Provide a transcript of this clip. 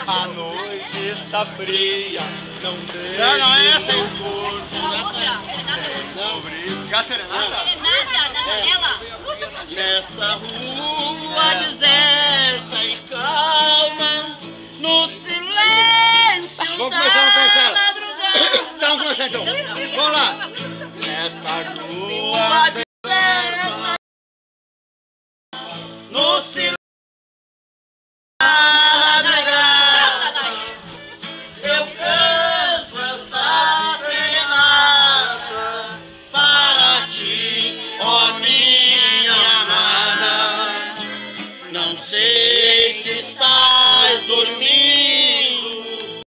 A noite está fria, não deixe Não é essa aí. o corpo Não, brilho. Quer a serenata? Serenata na janela. nesta rua deserta e calma, no silêncio Vamos começar a pensar. madrugada. Então vamos começar então. Vamos lá. Nesta rua deserta, No silêncio